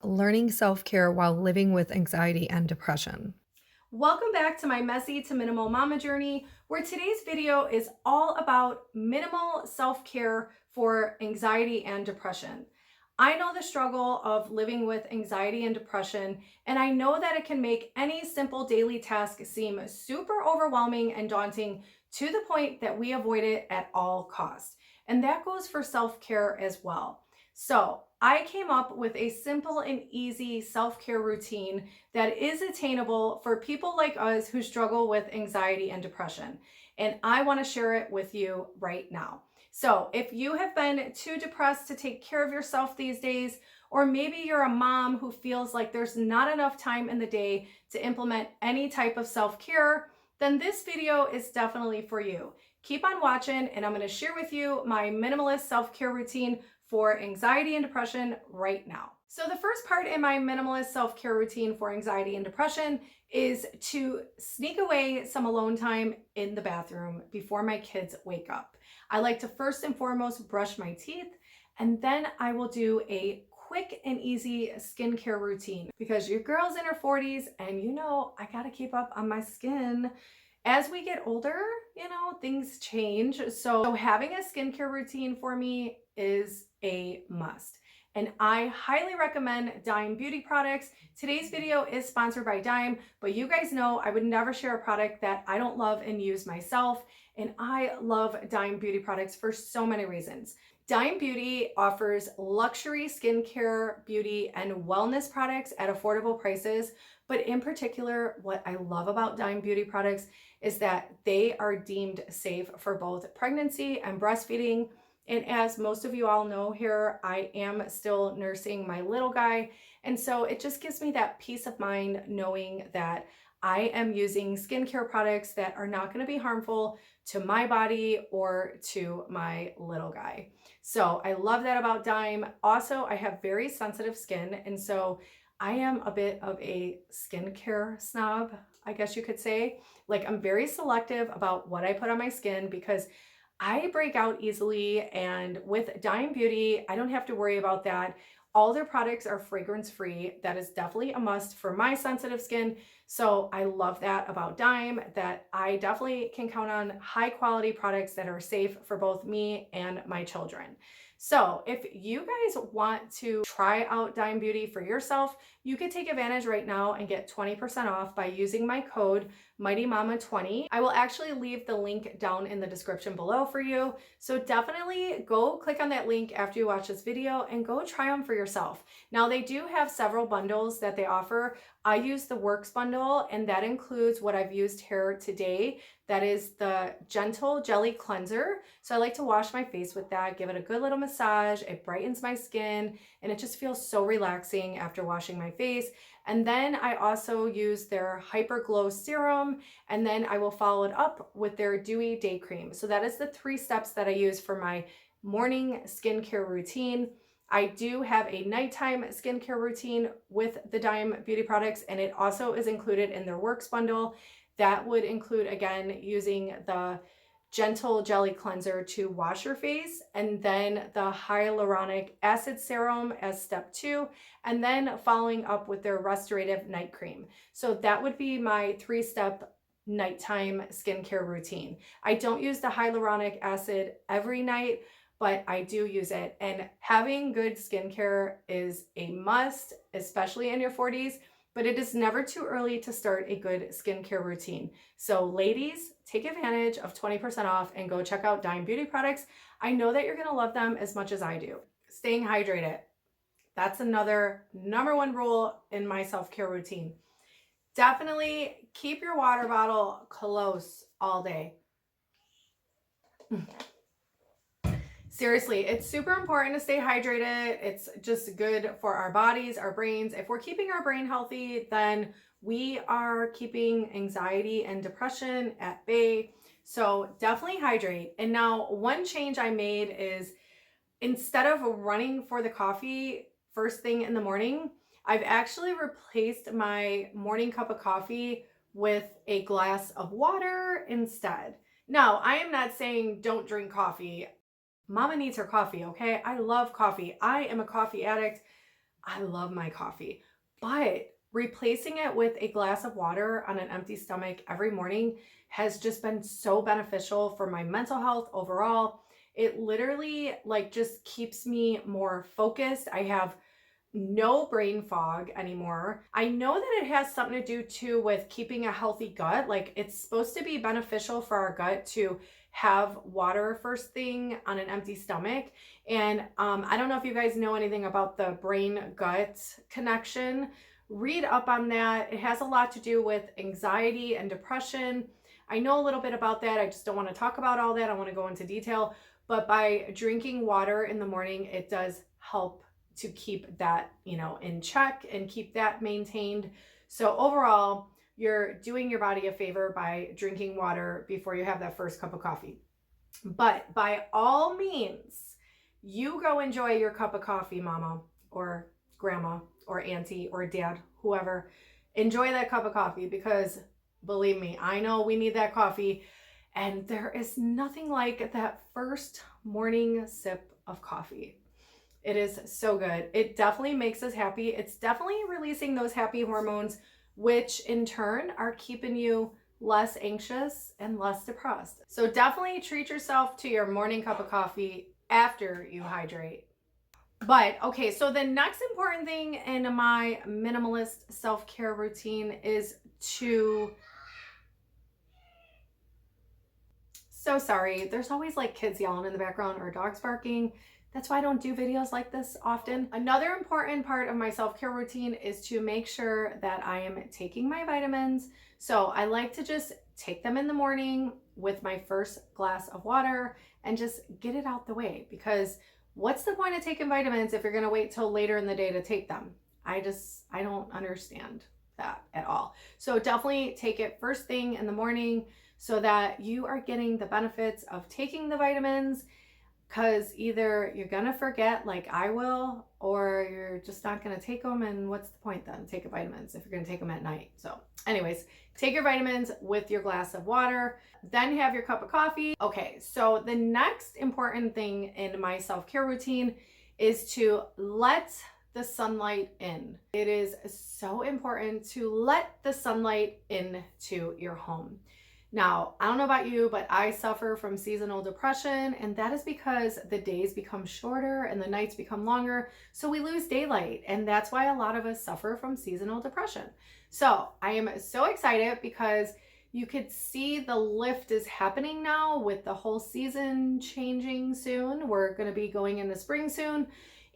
Learning self-care while living with anxiety and depression. Welcome back to my messy to minimal mama journey, where today's video is all about minimal self-care for anxiety and depression. I know the struggle of living with anxiety and depression, and I know that it can make any simple daily task seem super overwhelming and daunting to the point that we avoid it at all costs. And that goes for self-care as well. So I came up with a simple and easy self-care routine that is attainable for people like us who struggle with anxiety and depression. And I want to share it with you right now. So, if you have been too depressed to take care of yourself these days, or maybe you're a mom who feels like there's not enough time in the day to implement any type of self care, then this video is definitely for you. Keep on watching, and I'm going to share with you my minimalist self care routine for anxiety and depression right now. So, the first part in my minimalist self care routine for anxiety and depression is to sneak away some alone time in the bathroom before my kids wake up. I like to first and foremost brush my teeth, and then I will do a quick and easy skincare routine because your girl's in her 40s and I gotta keep up on my skin. As we get older, things change. So having a skincare routine for me is a must. And I highly recommend Dime Beauty products. Today's video is sponsored by Dime, but you guys know I would never share a product that I don't love and use myself. And I love Dime Beauty products for so many reasons. Dime Beauty offers luxury skincare, beauty, and wellness products at affordable prices. But in particular, what I love about Dime Beauty products is that they are deemed safe for both pregnancy and breastfeeding. And as most of you all know here, I am still nursing my little guy. And so it just gives me that peace of mind knowing that I am using skincare products that are not going to be harmful to my body or to my little guy. So I love that about Dime. Also, I have very sensitive skin. And so I am a bit of a skincare snob, I guess you could say. Like, I'm very selective about what I put on my skin because I break out easily, and with Dime Beauty, I don't have to worry about that. All their products are fragrance free. That is definitely a must for my sensitive skin. So I love that about Dime, that I definitely can count on high quality products that are safe for both me and my children. So if you guys want to try out Dime Beauty for yourself, you could take advantage right now and get 20% off by using my code MightyMama20. I will actually leave the link down in the description below for you. So definitely go click on that link after you watch this video and go try them for yourself. Now they do have several bundles that they offer. I use the Works bundle, and that includes what I've used here today. That is the Gentle Jelly Cleanser. So I like to wash my face with that, give it a good little massage. It brightens my skin and it just feels so relaxing after washing my face. And then I also use their Hyper Glow Serum, and then I will follow it up with their Dewy Day Cream. So that is the 3 steps that I use for my morning skincare routine. I do have a nighttime skincare routine with the Dime Beauty products, and it also is included in their Works bundle. That would include, again, using the Gentle Jelly Cleanser to wash your face, and then the Hyaluronic Acid Serum as step 2, and then following up with their Restorative Night Cream. So that would be my 3-step nighttime skincare routine. I don't use the hyaluronic acid every night, but I do use it. And having good skincare is a must, especially in your 40s, but it is never too early to start a good skincare routine. So ladies, take advantage of 20% off and go check out Dime Beauty products. I know that you're gonna love them as much as I do. Staying hydrated. That's another number 1 rule in my self-care routine. Definitely keep your water bottle close all day. Seriously, it's super important to stay hydrated. It's just good for our bodies, our brains. If we're keeping our brain healthy, then we are keeping anxiety and depression at bay. So definitely hydrate. And now one change I made is instead of running for the coffee first thing in the morning, I've actually replaced my morning cup of coffee with a glass of water instead. Now, I am not saying don't drink coffee. Mama needs her coffee, okay? I love coffee. I am a coffee addict. I love my coffee, but replacing it with a glass of water on an empty stomach every morning has just been so beneficial for my mental health overall. It literally like just keeps me more focused. I have no brain fog anymore. I know that it has something to do too with keeping a healthy gut. Like it's supposed to be beneficial for our gut to have water first thing on an empty stomach. And I don't know if you guys know anything about the brain gut connection. Read up on that. It has a lot to do with anxiety and depression. I know a little bit about that. I just don't want to talk about all that. I want to go into detail. But by drinking water in the morning, it does help to keep that, in check and keep that maintained. So overall, you're doing your body a favor by drinking water before you have that first cup of coffee. But by all means, you go enjoy your cup of coffee, mama or grandma or auntie or dad, whoever. Enjoy that cup of coffee because believe me, I know we need that coffee. And there is nothing like that first morning sip of coffee. It is so good. It definitely makes us happy. It's definitely releasing those happy hormones, which in turn are keeping you less anxious and less depressed. So definitely treat yourself to your morning cup of coffee after you hydrate. But okay, so the next important thing in my minimalist self-care routine is to... So sorry, there's always like kids yelling in the background or dogs barking. That's why I don't do videos like this often. Another important part of my self-care routine is to make sure that I am taking my vitamins. So I like to just take them in the morning with my first glass of water and just get it out the way, because what's the point of taking vitamins if you're going to wait till later in the day to take them? I don't understand that at all. So definitely take it first thing in the morning so that you are getting the benefits of taking the vitamins, because either you're gonna forget like I will, or you're just not gonna take them, and what's the point then? Take vitamins if you're gonna take them at night. So anyways, take your vitamins with your glass of water, then have your cup of coffee. Okay, so the next important thing in my self-care routine is to let the sunlight in. It is so important to let the sunlight into your home. Now, I don't know about you, but I suffer from seasonal depression, and that is because the days become shorter and the nights become longer, so we lose daylight, and that's why a lot of us suffer from seasonal depression. So I am so excited because you could see the lift is happening now with the whole season changing soon. We're going to be going into spring soon,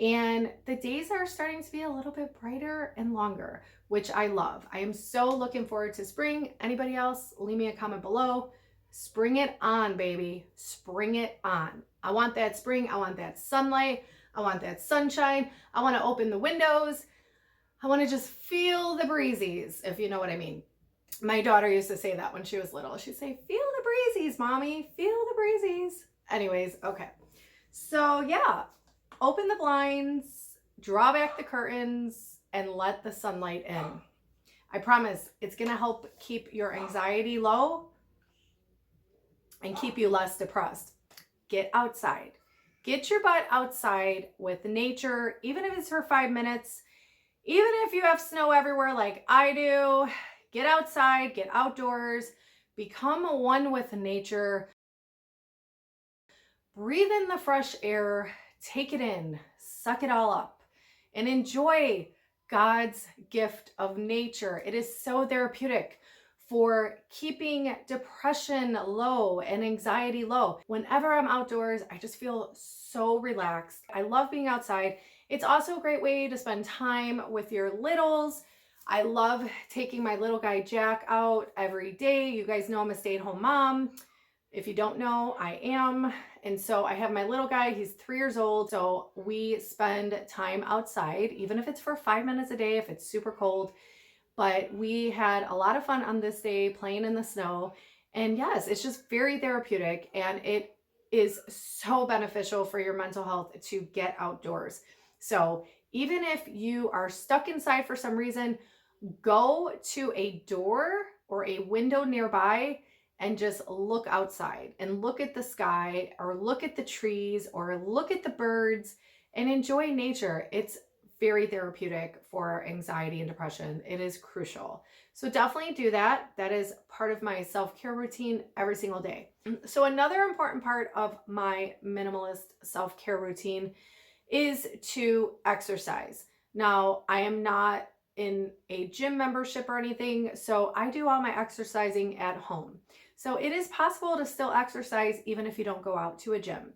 and the days are starting to be a little bit brighter and longer, which I love. I am so looking forward to spring. Anybody else? Leave me a comment below. Spring it on, baby. Spring it on. I want that spring. I want that sunlight. I want that sunshine. I want to open the windows. I want to just feel the breezes, if you know what I mean. My daughter used to say that when she was little. She'd say, feel the breezes, mommy. Feel the breezes. Anyways, okay. So yeah, open the blinds, draw back the curtains, and let the sunlight in. I promise it's gonna help keep your anxiety low and keep you less depressed. Get outside. Get your butt outside with nature, even if it's for 5 minutes. Even if you have snow everywhere like I do, get outside, get outdoors, become one with nature. Breathe in the fresh air, take it in, suck it all up, and enjoy God's gift of nature. It is so therapeutic for keeping depression low and anxiety low. Whenever I'm outdoors, I just feel so relaxed. I love being outside. It's also a great way to spend time with your littles. I love taking my little guy Jack out every day. You guys know I'm a stay-at-home mom. If you don't know, I am. And so I have my little guy, he's 3 years old. So we spend time outside, even if it's for 5 minutes a day, if it's super cold. But we had a lot of fun on this day playing in the snow. And yes, it's just very therapeutic, and it is so beneficial for your mental health to get outdoors. So even if you are stuck inside for some reason, go to a door or a window nearby and just look outside and look at the sky or look at the trees or look at the birds and enjoy nature. It's very therapeutic for anxiety and depression. It is crucial. So definitely do that. That is part of my self-care routine every single day. So another important part of my minimalist self-care routine is to exercise. Now, I am not in a gym membership or anything, so I do all my exercising at home. So it is possible to still exercise even if you don't go out to a gym.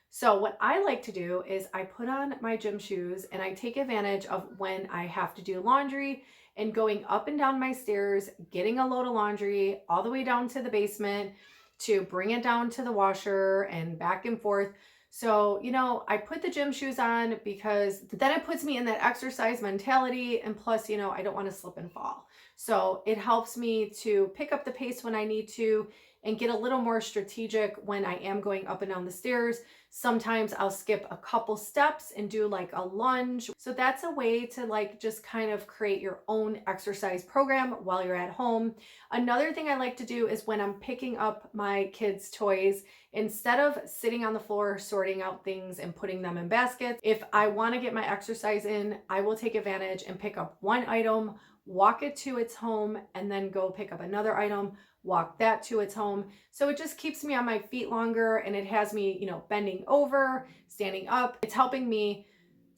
So what I like to do is I put on my gym shoes and I take advantage of when I have to do laundry and going up and down my stairs, getting a load of laundry all the way down to the basement to bring it down to the washer and back and forth. So, I put the gym shoes on because then it puts me in that exercise mentality. And plus, I don't want to slip and fall. So it helps me to pick up the pace when I need to and get a little more strategic when I am going up and down the stairs. Sometimes I'll skip a couple steps and do like a lunge. So that's a way to like just kind of create your own exercise program while you're at home. Another thing I like to do is when I'm picking up my kids' toys, instead of sitting on the floor sorting out things and putting them in baskets, if I want to get my exercise in, I will take advantage and pick up one item, walk it to its home, and then go pick up another item, walk that to its home. So it just keeps me on my feet longer, and it has me, bending over, standing up. It's helping me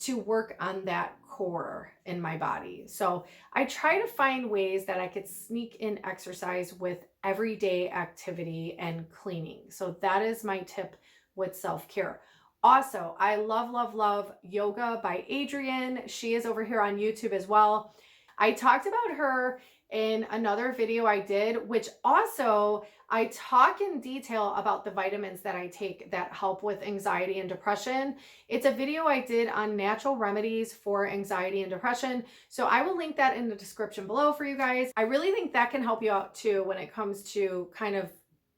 to work on that core in my body. So I try to find ways that I could sneak in exercise with everyday activity and cleaning. So that is my tip with self-care. Also, I love, love, love yoga by Adrene. She is over here on YouTube as well. I talked about her in another video I did, which also I talk in detail about the vitamins that I take that help with anxiety and depression. It's a video I did on natural remedies for anxiety and depression. So I will link that in the description below for you guys. I really think that can help you out too when it comes to kind of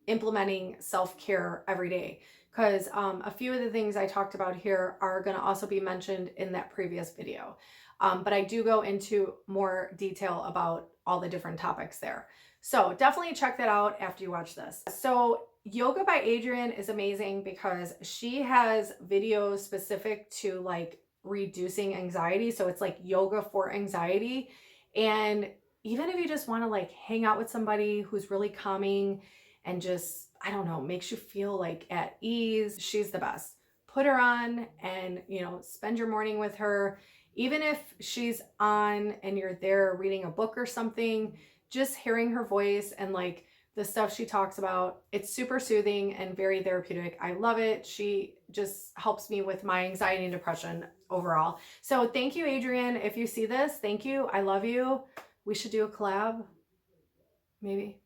implementing self-care every day. Because a few of the things I talked about here are going to also be mentioned in that previous video. But I do go into more detail about all the different topics there. So definitely check that out after you watch this. So Yoga by Adrene is amazing because she has videos specific to like reducing anxiety. So it's like yoga for anxiety. And even if you just want to like hang out with somebody who's really calming and just, I don't know, makes you feel like at ease, she's the best. Put her on and, spend your morning with her. Even if she's on and you're there reading a book or something, just hearing her voice and like the stuff she talks about, it's super soothing and very therapeutic. I love it. She just helps me with my anxiety and depression overall. So thank you, Adrene. If you see this, thank you. I love you. We should do a collab, maybe.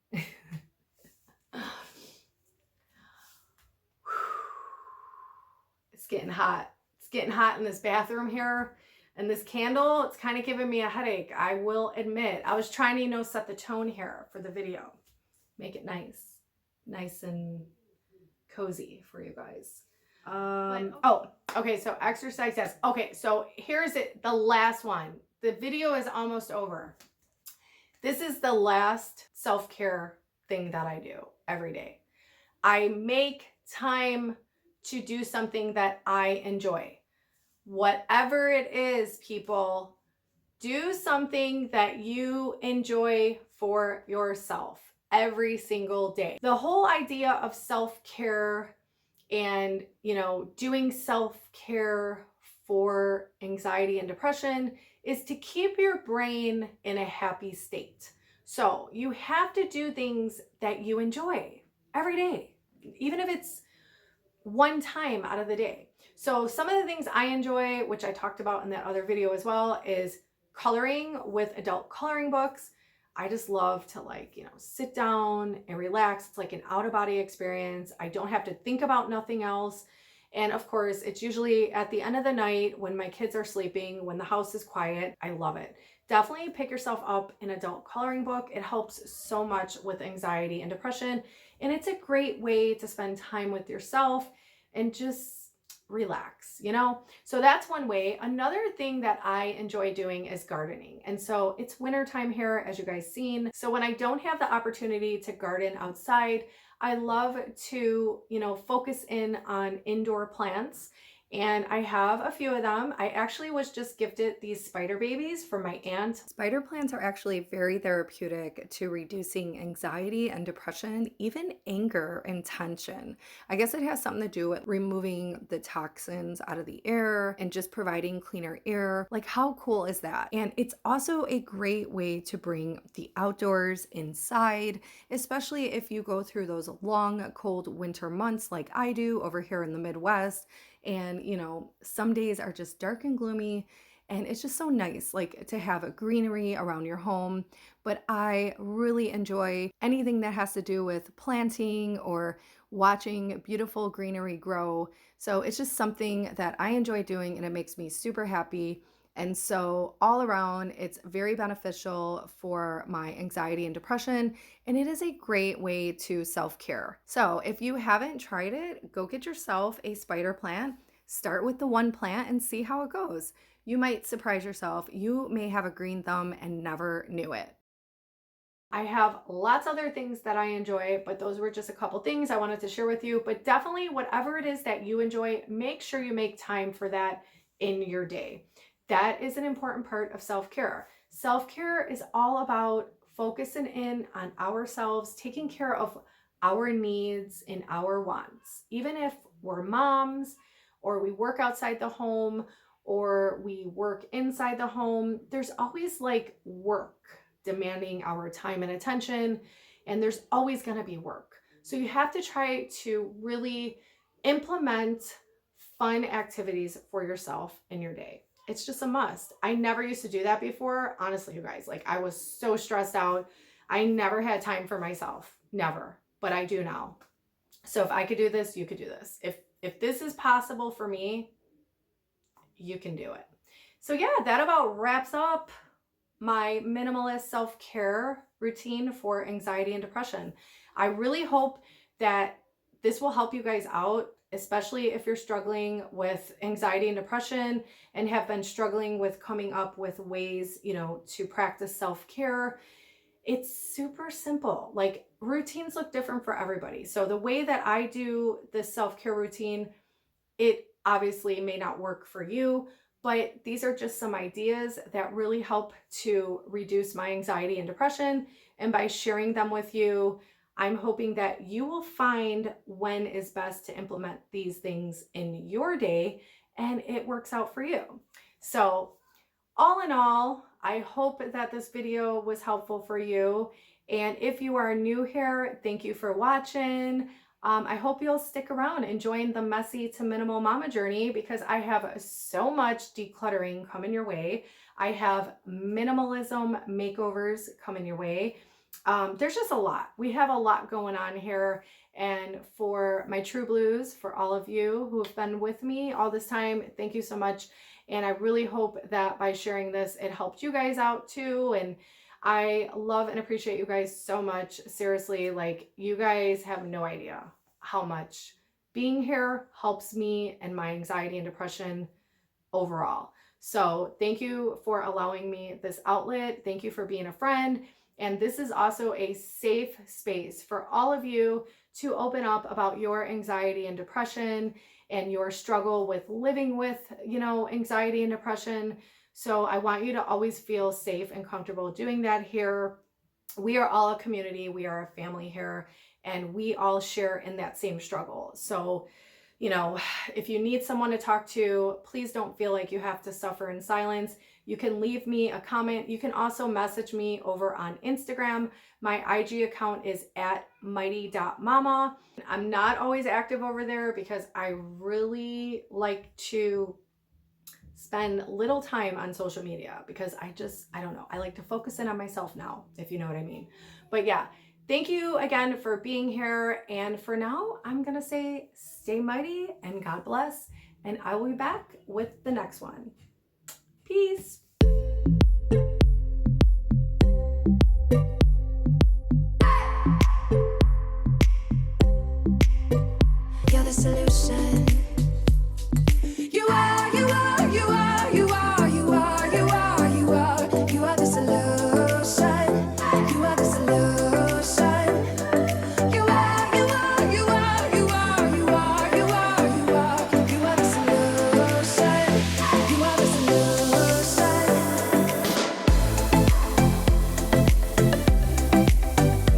It's getting hot. It's getting hot in this bathroom here. And this candle, it's kind of giving me a headache. I will admit. I was trying to, set the tone here for the video. Make it nice and cozy for you guys. Okay, so exercise, yes. Okay, so here's it, the last one. The video is almost over. This is the last self-care thing that I do every day. I make time to do something that I enjoy. Whatever it is, people, do something that you enjoy for yourself every single day. The whole idea of self-care and, doing self-care for anxiety and depression is to keep your brain in a happy state. So you have to do things that you enjoy every day, even if it's one time out of the day. So some of the things I enjoy, which I talked about in that other video as well, is coloring with adult coloring books. I just love to sit down and relax. It's like an out-of-body experience. I don't have to think about nothing else. And of course, it's usually at the end of the night when my kids are sleeping, when the house is quiet. I love it. Definitely pick yourself up an adult coloring book. It helps so much with anxiety and depression. And it's a great way to spend time with yourself and just relax, So that's one way. Another thing that I enjoy doing is gardening. And so it's wintertime here, as you guys seen. So when I don't have the opportunity to garden outside, I love to, focus in on indoor plants. And I have a few of them. I actually was just gifted these spider babies from my aunt. Spider plants are actually very therapeutic to reducing anxiety and depression, even anger and tension. I guess it has something to do with removing the toxins out of the air and just providing cleaner air. Like, how cool is that? And it's also a great way to bring the outdoors inside, especially if you go through those long, cold winter months like I do over here in the Midwest. And, some days are just dark and gloomy. And it's just so nice, like to have a greenery around your home. But I really enjoy anything that has to do with planting or watching beautiful greenery grow. So it's just something that I enjoy doing and it makes me super happy. And so, all around, it's very beneficial for my anxiety and depression, and it is a great way to self care. So, if you haven't tried it, go get yourself a spider plant. Start with the one plant and see how it goes. You might surprise yourself. You may have a green thumb and never knew it. I have lots other things that I enjoy, but those were just a couple things I wanted to share with you. But definitely, whatever it is that you enjoy, make sure you make time for that in your day. That is an important part of self care. Self care is all about focusing in on ourselves, taking care of our needs and our wants. Even if we're moms or we work outside the home or we work inside the home, there's always like work demanding our time and attention, and there's always going to be work. So you have to try to really implement fun activities for yourself in your day. It's just a must. I never used to do that before. Honestly, you guys, like I was so stressed out. I never had time for myself. Never. But I do now. So if I could do this, you could do this. If this is possible for me, you can do it. So yeah, that about wraps up my minimalist self-care routine for anxiety and depression. I really hope that this will help you guys out, especially if you're struggling with anxiety and depression and have been struggling with coming up with ways, to practice self-care. It's super simple. Like routines look different for everybody. So the way that I do this self-care routine, it obviously may not work for you, but these are just some ideas that really help to reduce my anxiety and depression. And by sharing them with you, I'm hoping that you will find when is best to implement these things in your day and it works out for you. So, all in all, I hope that this video was helpful for you. And if you are new here, thank you for watching. I hope you'll stick around and join the messy to minimal mama journey because I have so much decluttering coming your way. I have minimalism makeovers coming your way. There's just a lot. We have a lot going on here. And for my true blues, for all of you who have been with me all this time, thank you so much. And I really hope that by sharing this, it helped you guys out too. And I love and appreciate you guys so much. Seriously, like you guys have no idea how much being here helps me and my anxiety and depression overall. So thank you for allowing me this outlet. Thank you for being a friend. And this is also a safe space for all of you to open up about your anxiety and depression and your struggle with living with, anxiety and depression. So I want you to always feel safe and comfortable doing that here. We are all a community. We are a family here, and we all share in that same struggle. So, if you need someone to talk to, please don't feel like you have to suffer in silence. You can leave me a comment. You can also message me over on Instagram. My IG account is at mighty.mama. I'm not always active over there because I really like to spend little time on social media because I don't know. I like to focus in on myself now, if you know what I mean. But yeah, thank you again for being here. And for now, I'm going to say stay mighty and God bless. And I will be back with the next one. Peace.